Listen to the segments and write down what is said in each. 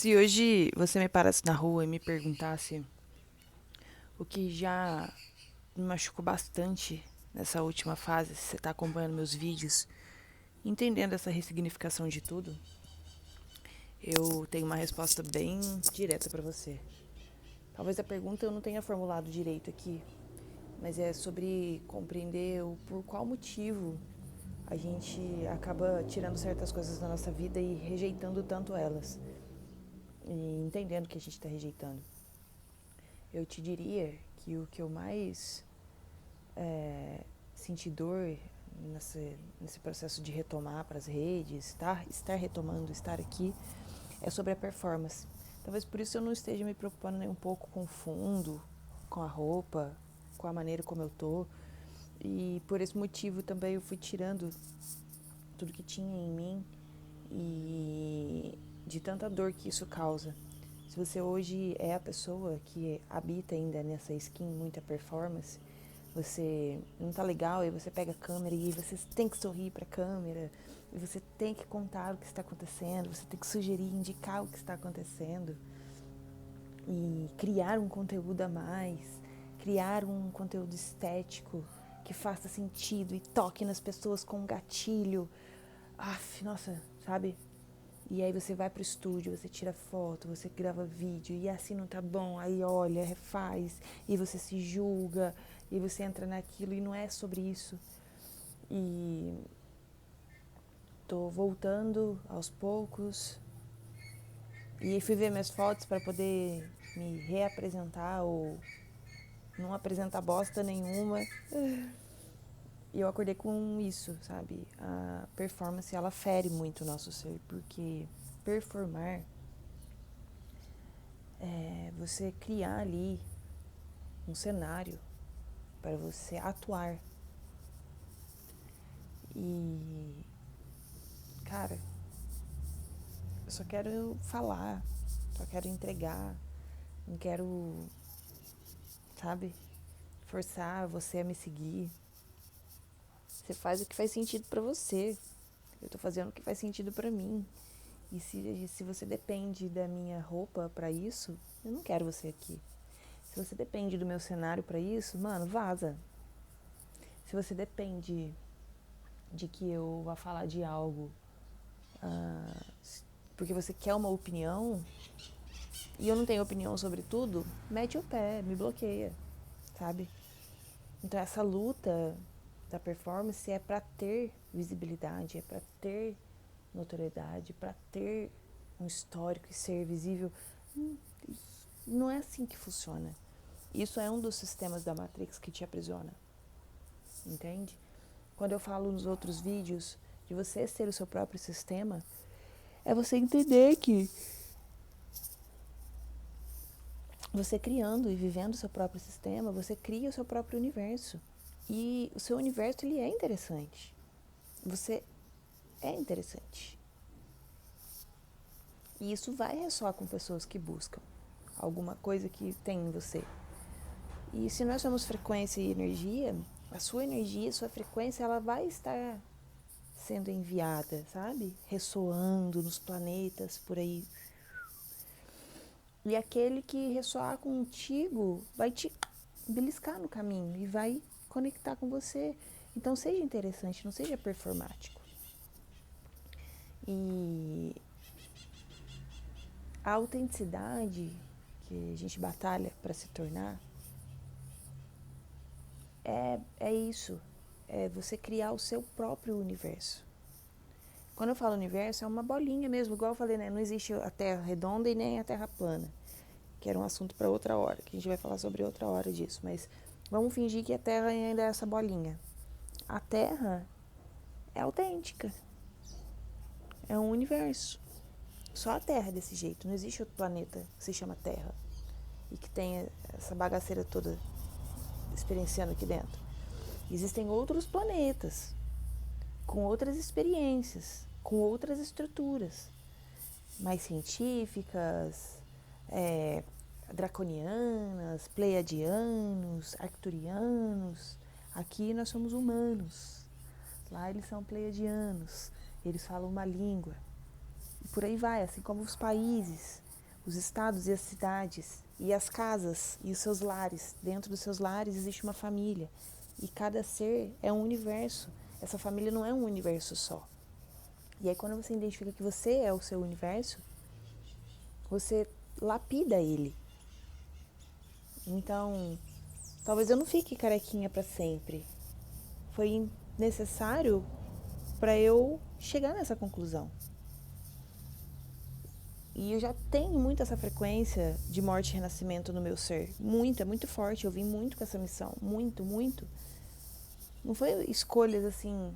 Se hoje você me parasse na rua e me perguntasse o que já me machucou bastante nessa última fase, se você está acompanhando meus vídeos, entendendo essa ressignificação de tudo, eu tenho uma resposta bem direta para você. Talvez a pergunta eu não tenha formulado direito aqui, mas é sobre compreender o por qual motivo a gente acaba tirando certas coisas da nossa vida e rejeitando tanto elas, e entendendo que a gente está rejeitando. Eu te diria que o que eu mais senti dor nesse processo de retomar para as redes, estar retomando, estar aqui, é sobre a performance. Talvez por isso eu não esteja me preocupando nem um pouco com o fundo, com a roupa, com a maneira como eu tô. E por esse motivo também eu fui tirando tudo que tinha em mim e de tanta dor que isso causa. Se você hoje é a pessoa que habita ainda nessa skin muita performance, você não tá legal e você pega a câmera e você tem que sorrir para a câmera, e você tem que contar o que está acontecendo, você tem que sugerir, indicar o que está acontecendo e criar um conteúdo a mais, criar um conteúdo estético que faça sentido e toque nas pessoas com um gatilho. Nossa, sabe? E aí você vai pro estúdio, você tira foto, você grava vídeo, e assim não tá bom, aí olha, refaz, e você se julga, e você entra naquilo, e não é sobre isso. E tô voltando aos poucos, e fui ver minhas fotos para poder me reapresentar, ou não apresentar bosta nenhuma. E eu acordei com isso, sabe? A performance, ela fere muito o nosso ser, porque performar é você criar ali um cenário para você atuar. E, cara, eu só quero falar, só quero entregar, não quero, sabe, forçar você a me seguir. Você faz o que faz sentido para você. Eu tô fazendo o que faz sentido para mim. E se você depende da minha roupa para isso, eu não quero você aqui. Se você depende do meu cenário para isso, mano, vaza. Se você depende de que eu vá falar de algo porque você quer uma opinião e eu não tenho opinião sobre tudo, mete o pé, me bloqueia, sabe? Então essa luta da performance é para ter visibilidade, é para ter notoriedade, para ter um histórico e ser visível. Não é assim que funciona. Isso é um dos sistemas da Matrix que te aprisiona, entende? Quando eu falo nos outros vídeos de você ser o seu próprio sistema, é você entender que você criando e vivendo o seu próprio sistema, você cria o seu próprio universo. E o seu universo, ele é interessante. Você é interessante. E isso vai ressoar com pessoas que buscam alguma coisa que tem em você. E se nós somos frequência e energia, a sua energia, a sua frequência, ela vai estar sendo enviada, sabe? Ressoando nos planetas, por aí. E aquele que ressoar contigo vai te beliscar no caminho e vai conectar com você. Então seja interessante, não seja performático. E a autenticidade que a gente batalha para se tornar é isso. É você criar o seu próprio universo. Quando eu falo universo, é uma bolinha mesmo, igual eu falei, né? Não existe a Terra redonda e nem a Terra plana, que era um assunto para outra hora, que a gente vai falar sobre outra hora disso, mas vamos fingir que a Terra ainda é essa bolinha. A Terra é autêntica, é um universo. Só a Terra é desse jeito, não existe outro planeta que se chama Terra e que tenha essa bagaceira toda experienciando aqui dentro. Existem outros planetas com outras experiências, com outras estruturas, mais científicas, draconianas, pleiadianos, arcturianos. Aqui nós somos humanos, lá eles são pleiadianos, eles falam uma língua. E por aí vai, assim como os países. os estados e as cidades, e as casas e os seus lares. Dentro dos seus lares existe uma família. E cada ser é um universo. Essa família não é um universo só. E aí quando você identifica que você é o seu universo, você lapida ele. Então, talvez eu não fique carequinha para sempre. Foi necessário para eu chegar nessa conclusão. E eu já tenho muito essa frequência de morte e renascimento no meu ser. Muito, é muito forte. Eu vim muito com essa missão. Muito, muito. Não foi escolhas assim.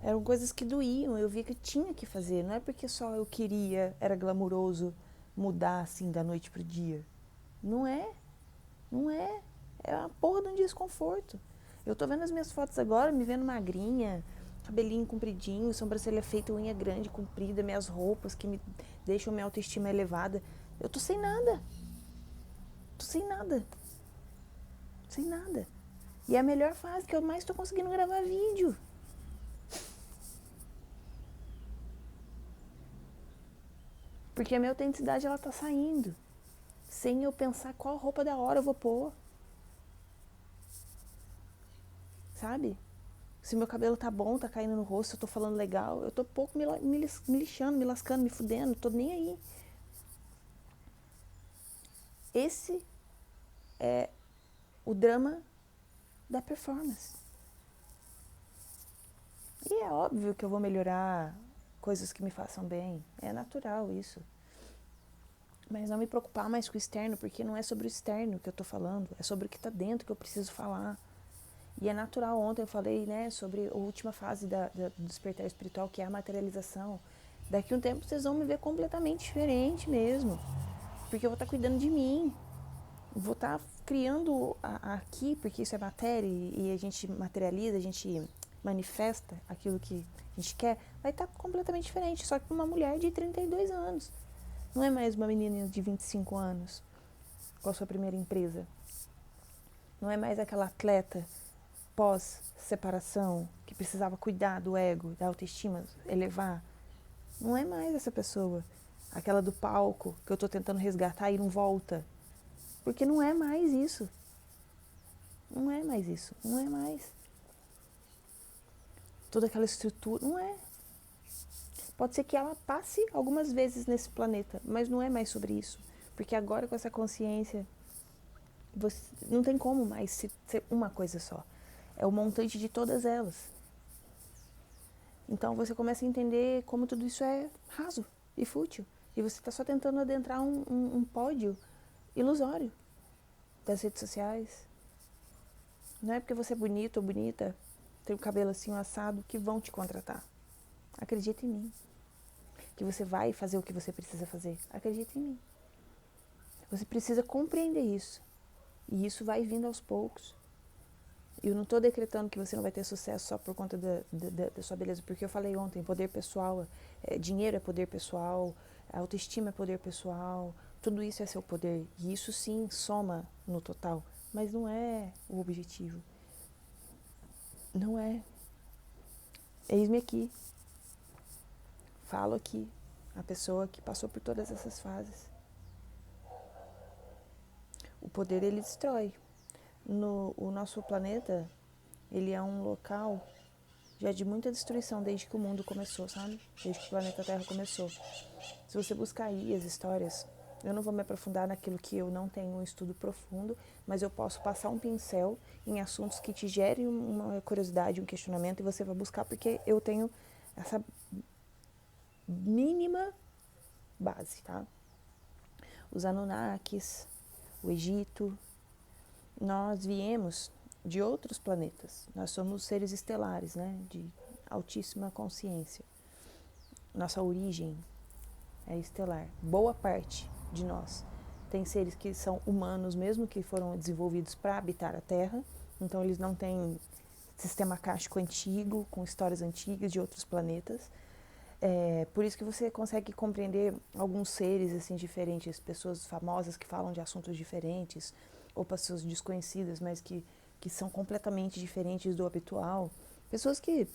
Eram coisas que doíam. Eu via que eu tinha que fazer. Não é porque só eu queria, era glamuroso mudar assim da noite pro dia. Não é. Não é. É uma porra de um desconforto. Eu tô vendo as minhas fotos agora, me vendo magrinha, cabelinho compridinho, sobrancelha feita, unha grande, comprida, minhas roupas que me deixam minha autoestima elevada. Eu tô sem nada. Tô sem nada. Sem nada. E é a melhor fase que eu mais tô conseguindo gravar vídeo. Porque a minha autenticidade, ela tá saindo. Sem eu pensar qual roupa da hora eu vou pôr. Sabe? Se meu cabelo tá bom, tá caindo no rosto, eu tô falando legal, eu tô pouco me lixando, me lascando, me fudendo, tô nem aí. Esse é o drama da performance. E é óbvio que eu vou melhorar coisas que me façam bem, é natural isso. Mas não me preocupar mais com o externo, porque não é sobre o externo que eu tô falando, é sobre o que tá dentro que eu preciso falar. E é natural, ontem eu falei, né, sobre a última fase do despertar espiritual, que é a materialização. Daqui a um tempo vocês vão me ver completamente diferente mesmo. Porque eu vou estar cuidando de mim. Vou estar criando aqui, porque isso é matéria e a gente materializa, a gente manifesta aquilo que a gente quer, vai estar completamente diferente. Só que uma mulher de 32 anos. Não é mais uma menina de 25 anos com a sua primeira empresa. Não é mais aquela atleta pós-separação, que precisava cuidar do ego, da autoestima, elevar. Não é mais essa pessoa. Aquela do palco, que eu estou tentando resgatar e não volta. Porque não é mais isso. Não é mais isso. Não é mais. Toda aquela estrutura. Não é. Pode ser que ela passe algumas vezes nesse planeta, mas não é mais sobre isso. Porque agora com essa consciência, você não tem como mais ser uma coisa só. É o montante de todas elas. Então você começa a entender como tudo isso é raso e fútil. E você está só tentando adentrar um pódio ilusório das redes sociais. Não é porque você é bonito ou bonita, tem o cabelo assim, um assado, que vão te contratar. Acredita em mim. Que você vai fazer o que você precisa fazer. Acredita em mim. Você precisa compreender isso. E isso vai vindo aos poucos. Eu não estou decretando que você não vai ter sucesso só por conta da sua beleza, porque eu falei ontem, poder pessoal, dinheiro é poder pessoal, autoestima é poder pessoal, tudo isso é seu poder. E isso sim soma no total, mas não é o objetivo. Não é. Eis-me aqui. Falo aqui. A pessoa que passou por todas essas fases. O poder, ele destrói. O nosso planeta, ele é um local já de muita destruição desde que o mundo começou, sabe? Desde que o planeta Terra começou. Se você buscar aí as histórias, eu não vou me aprofundar naquilo que eu não tenho um estudo profundo, mas eu posso passar um pincel em assuntos que te gerem uma curiosidade, um questionamento, e você vai buscar, porque eu tenho essa mínima base, tá? Os Anunnakis, o Egito, nós viemos de outros planetas. Nós somos seres estelares, né? De altíssima consciência. Nossa origem é estelar. Boa parte de nós tem seres que são humanos mesmo, que foram desenvolvidos para habitar a Terra. Então eles não têm sistema cástico antigo, com histórias antigas de outros planetas. Por isso que você consegue compreender alguns seres assim diferentes, pessoas famosas que falam de assuntos diferentes, ou pessoas desconhecidas, mas que são completamente diferentes do habitual. Pessoas que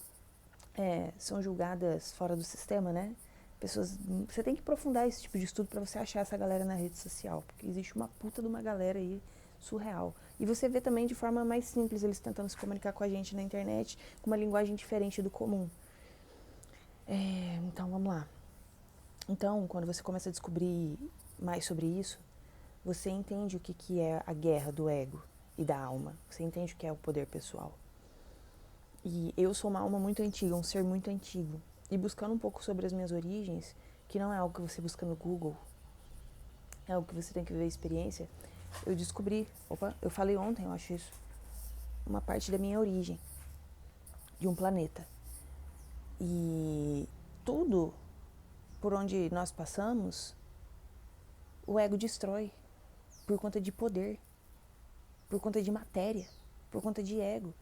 são julgadas fora do sistema, né? Pessoas, você tem que aprofundar esse tipo de estudo para você achar essa galera na rede social, porque existe uma puta de uma galera aí surreal. E você vê também de forma mais simples eles tentando se comunicar com a gente na internet com uma linguagem diferente do comum. Então, vamos lá. Então, quando você começa a descobrir mais sobre isso, você entende o que é a guerra do ego e da alma. Você entende o que é o poder pessoal. E eu sou uma alma muito antiga, um ser muito antigo. E buscando um pouco sobre as minhas origens, que não é algo que você busca no Google, é algo que você tem que viver a experiência, eu descobri, eu falei ontem, eu acho isso, uma parte da minha origem, de um planeta. E tudo por onde nós passamos, o ego destrói, por conta de poder, por conta de matéria, por conta de ego.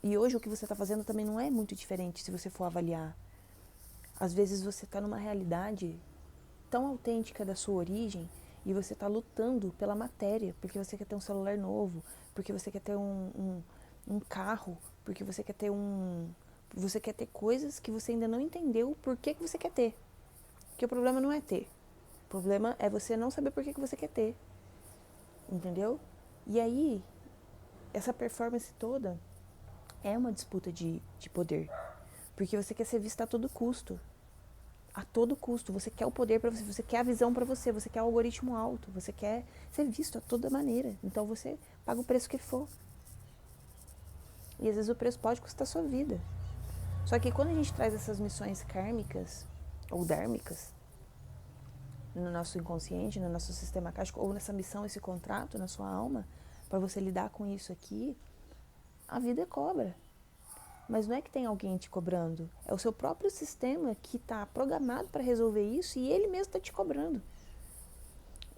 E hoje o que você está fazendo também não é muito diferente se você for avaliar. Às vezes você está numa realidade tão autêntica da sua origem e você está lutando pela matéria, porque você quer ter um celular novo, porque você quer ter um carro, porque você quer ter você quer ter coisas que você ainda não entendeu por que você quer ter. Porque o problema não é ter. O problema é você não saber por que você quer ter. Entendeu? E aí, essa performance toda é uma disputa de poder. Porque você quer ser visto a todo custo. A todo custo. Você quer o poder para você, você quer a visão para você, você quer o algoritmo alto, você quer ser visto a toda maneira. Então você paga o preço que for. E às vezes o preço pode custar a sua vida. Só que quando a gente traz essas missões kármicas ou dármicas no nosso inconsciente, no nosso sistema kármico, ou nessa missão, esse contrato na sua alma, para você lidar com isso aqui, a vida cobra. Mas não é que tem alguém te cobrando, é o seu próprio sistema que está programado para resolver isso e ele mesmo está te cobrando.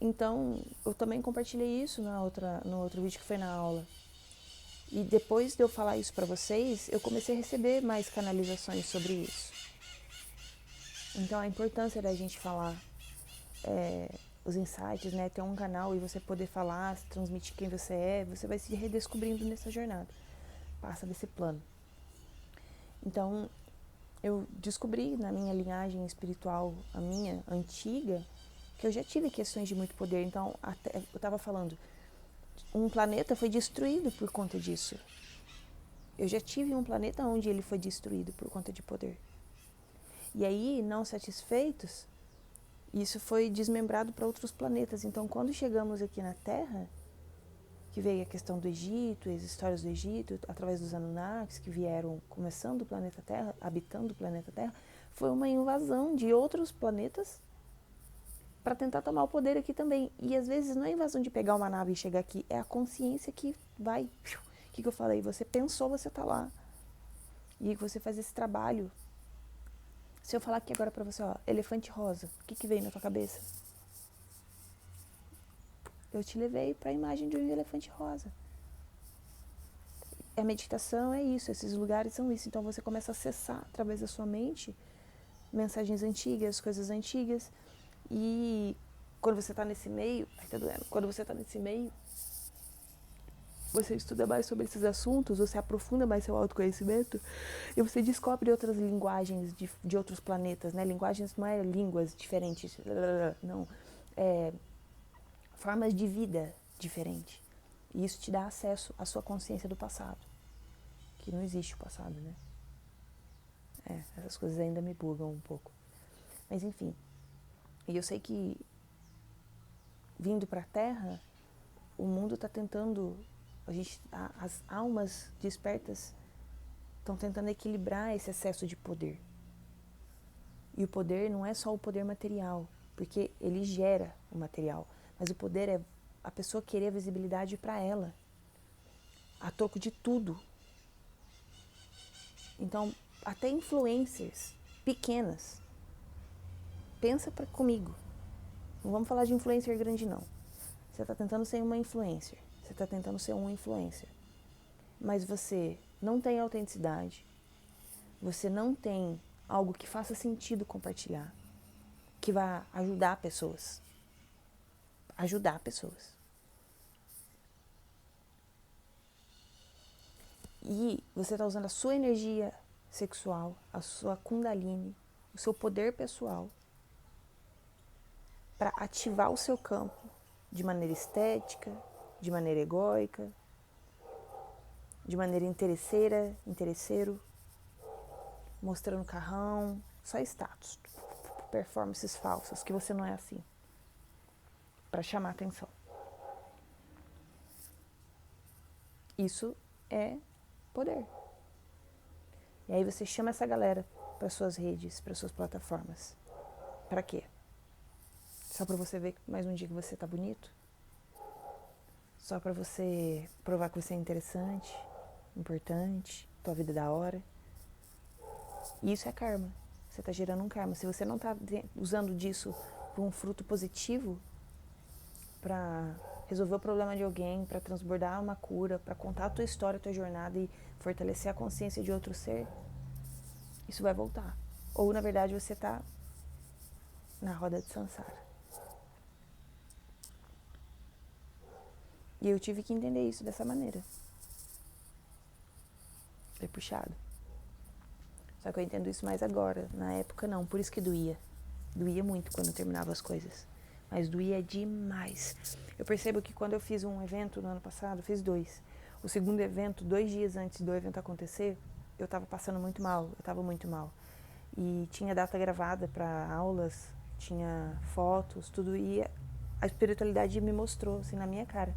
Então, eu também compartilhei isso no outro vídeo que foi na aula. E depois de eu falar isso para vocês, eu comecei a receber mais canalizações sobre isso. Então, a importância da gente falar os insights, né? Ter um canal e você poder falar, transmitir quem você vai se redescobrindo nessa jornada. Passa desse plano. Então, eu descobri na minha linhagem espiritual, a minha antiga, que eu já tive questões de muito poder. Então, até, eu estava falando, um planeta foi destruído por conta disso. Eu já tive um planeta onde ele foi destruído por conta de poder. E aí, não satisfeitos, isso foi desmembrado para outros planetas. Então, quando chegamos aqui na Terra, que veio a questão do Egito, as histórias do Egito, através dos Anunnakis, que vieram começando o planeta Terra, habitando o planeta Terra, foi uma invasão de outros planetas para tentar tomar o poder aqui também. E às vezes não é invasão de pegar uma nave e chegar aqui, é a consciência que vai. O que eu falei? Você pensou, você tá lá. E você faz esse trabalho. Se eu falar aqui agora pra você, ó, elefante rosa, o que vem na tua cabeça? Eu te levei para a imagem de um elefante rosa. A meditação é isso, esses lugares são isso. Então você começa a acessar através da sua mente mensagens antigas, coisas antigas. E quando você está nesse meio, tá doendo. Quando você está nesse meio, você estuda mais sobre esses assuntos, você aprofunda mais seu autoconhecimento e você descobre outras linguagens de outros planetas, né? Linguagens não é línguas diferentes, não. Formas de vida diferentes. E isso te dá acesso à sua consciência do passado. Que não existe o passado, né? Essas coisas ainda me bugam um pouco. Mas enfim. E eu sei que vindo para a Terra, o mundo está tentando, as almas despertas estão tentando equilibrar esse excesso de poder. E o poder não é só o poder material, porque ele gera o material. Mas o poder é a pessoa querer a visibilidade para ela, a troco de tudo. Então, até influencers pequenas, pensa comigo. Não vamos falar de influencer grande, não. Você está tentando ser uma influencer, você está tentando ser um influencer, mas você não tem autenticidade, você não tem algo que faça sentido compartilhar, que vá ajudar pessoas. Ajudar pessoas. E você está usando a sua energia sexual, a sua kundalini, o seu poder pessoal para ativar o seu campo de maneira estética, de maneira egóica, de maneira interesseiro, mostrando carrão, só status, performances falsas, que você não é assim, para chamar atenção. Isso é poder. E aí você chama essa galera para suas redes, para suas plataformas. Para quê? Só para você ver mais um dia que você tá bonito? Só para você provar que você é interessante, importante, tua vida é da hora? Isso é karma. Você tá gerando um karma. Se você não tá usando disso para um fruto positivo, para resolver o problema de alguém, para transbordar uma cura, para contar a tua história, a tua jornada e fortalecer a consciência de outro ser, isso vai voltar. Ou, na verdade, você tá na roda de Sansara. E eu tive que entender isso dessa maneira. Foi puxado. Só que eu entendo isso mais agora. Na época, não. Por isso que doía. Doía muito quando eu terminava as coisas. Mas doía demais. Eu percebo que quando eu fiz um evento no ano passado, fiz 2. O segundo evento, 2 dias antes do evento acontecer, eu tava passando muito mal. Eu tava muito mal. E tinha data gravada para aulas, tinha fotos, tudo. E a espiritualidade me mostrou, assim, na minha cara,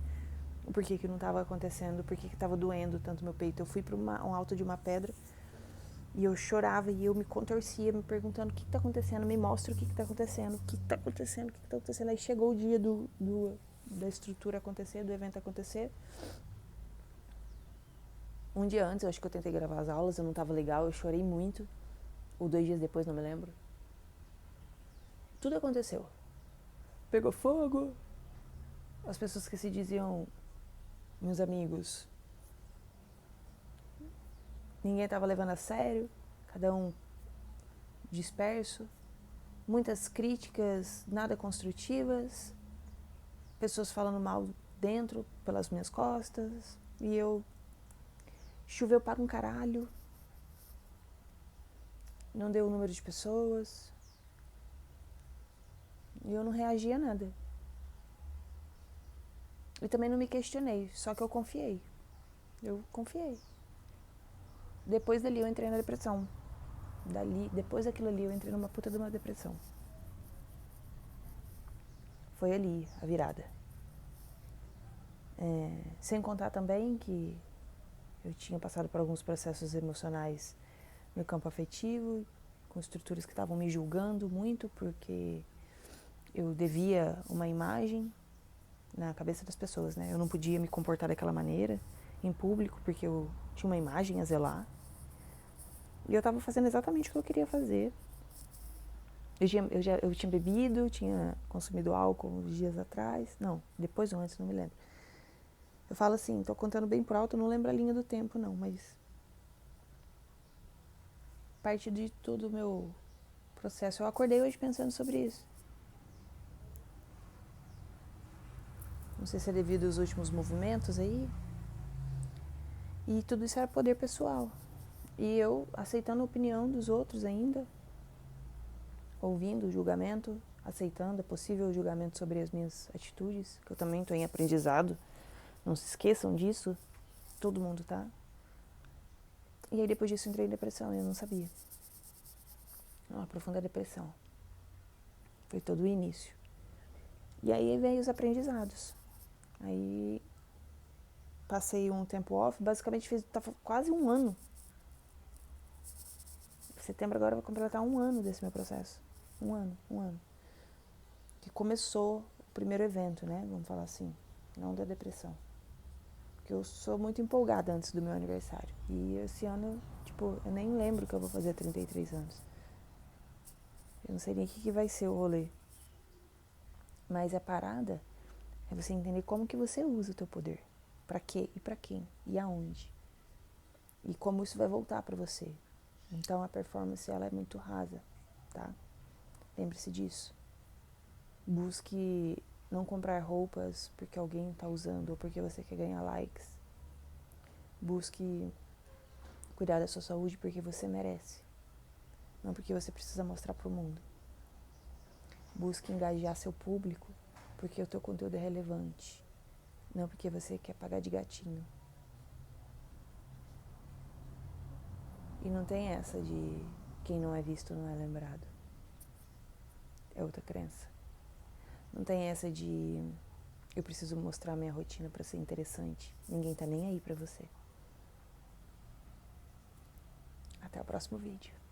o porquê que não estava acontecendo, porquê que estava doendo tanto meu peito. Eu fui para um alto de uma pedra e eu chorava e eu me contorcia, me perguntando o que está acontecendo, me mostra o que está acontecendo, o que está acontecendo, o que está acontecendo. Aí chegou o dia da estrutura acontecer, do evento acontecer. Um dia antes, eu acho que eu tentei gravar as aulas, eu não estava legal, eu chorei muito. Ou 2 dias depois, não me lembro. Tudo aconteceu. Pegou fogo. As pessoas que se diziam meus amigos, ninguém estava levando a sério, cada um disperso, muitas críticas nada construtivas, pessoas falando mal dentro pelas minhas costas, e eu choveu para um caralho, não deu o número de pessoas, e eu não reagi a nada. E também não me questionei, só que eu confiei. Depois dali eu entrei na depressão. Depois daquilo ali eu entrei numa puta de uma depressão. Foi ali a virada. Sem contar também que eu tinha passado por alguns processos emocionais no campo afetivo, com estruturas que estavam me julgando muito, porque eu devia uma imagem na cabeça das pessoas, né? Eu não podia me comportar daquela maneira em público, porque eu tinha uma imagem a zelar. E eu estava fazendo exatamente o que eu queria fazer. Eu tinha bebido, tinha consumido álcool uns dias atrás. Não, depois ou antes, não me lembro. Eu falo assim, tô contando bem por alto, não lembro a linha do tempo não, mas parte de todo o meu processo. Eu acordei hoje pensando sobre isso. Não sei se é devido aos últimos movimentos aí. E tudo isso era poder pessoal. E eu aceitando a opinião dos outros ainda, ouvindo o julgamento, aceitando a possível julgamento sobre as minhas atitudes, que eu também estou em aprendizado. Não se esqueçam disso, todo mundo tá. E aí depois disso entrei em depressão e eu não sabia. Uma profunda depressão. Foi todo o início. E aí veio os aprendizados. Aí passei um tempo off, basicamente tava quase um ano. Setembro agora vai completar um ano desse meu processo. Um ano. Que começou o primeiro evento, né? Vamos falar assim, não da depressão. Porque eu sou muito empolgada antes do meu aniversário. E esse ano, tipo, eu nem lembro que eu vou fazer 33 anos. Eu não sei nem o que vai ser o rolê. Mas a parada é você entender como que você usa o teu poder. Pra quê e pra quem e aonde. E como isso vai voltar pra você. Então a performance ela é muito rasa, tá? Lembre-se disso. Busque não comprar roupas porque alguém está usando ou porque você quer ganhar likes. Busque cuidar da sua saúde porque você merece, não porque você precisa mostrar para o mundo. Busque engajar seu público porque o teu conteúdo é relevante, não porque você quer pagar de gatinho. E não tem essa de quem não é visto não é lembrado. É outra crença. Não tem essa de eu preciso mostrar minha rotina para ser interessante. Ninguém tá nem aí pra você. Até o próximo vídeo.